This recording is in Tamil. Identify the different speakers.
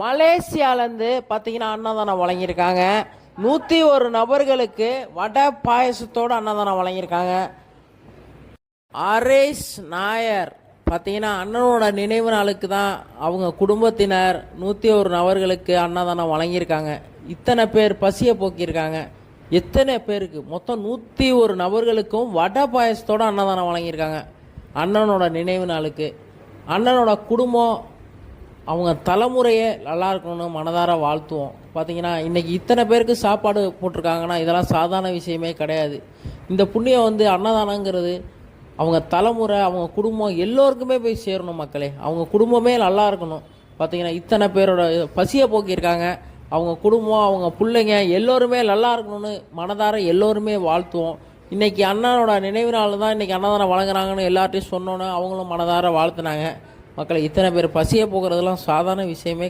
Speaker 1: மலேசியாவிலேருந்து பார்த்தீங்கன்னா அன்னதானம் வழங்கியிருக்காங்க. 101 நபர்களுக்கு வடை பாயசத்தோடு அன்னதானம் வழங்கியிருக்காங்க. அரேஷ் நாயர் பார்த்தீங்கன்னா அண்ணனோட நினைவு நாளுக்கு தான் அவங்க குடும்பத்தினர் 101 நபர்களுக்கு அன்னதானம் வழங்கியிருக்காங்க. இத்தனை பேர் பசியை போக்கியிருக்காங்க. எத்தனை பேருக்கு மொத்தம் 101 நபர்களுக்கும் வடை பாயசத்தோடு அன்னதானம் வழங்கியிருக்காங்க. அண்ணனோட நினைவு நாளுக்கு அண்ணனோட குடும்பம் அவங்க தலைமுறையே நல்லா இருக்கணும்னு மனதார வாழ்த்துவோம். பார்த்தீங்கன்னா இன்றைக்கி இத்தனை பேருக்கு சாப்பாடு போட்டிருக்காங்கன்னா இதெல்லாம் சாதாரண விஷயமே கிடையாது. இந்த புண்ணியம் அன்னதானங்கிறது அவங்க தலைமுறை அவங்க குடும்பம் எல்லோருக்குமே போய் சேரணும். மக்களே அவங்க குடும்பமே நல்லா இருக்கணும். பார்த்தீங்கன்னா இத்தனை பேரோட பசியை போக்கியிருக்காங்க. அவங்க குடும்பம் அவங்க பிள்ளைங்க எல்லோருமே நல்லா இருக்கணும்னு மனதார எல்லோருமே வாழ்த்துவோம். இன்றைக்கி அண்ணனோட நினைவு நாள் தான் இன்றைக்கி அன்னதானம் வழங்குறாங்கன்னு எல்லார்ட்டையும் சொன்னோன்னே அவங்களும் மனதார வாழ்த்துனாங்க. மக்களை இத்தனை பேர் பசியை போக்குறதுலாம் சாதாரண விஷயமே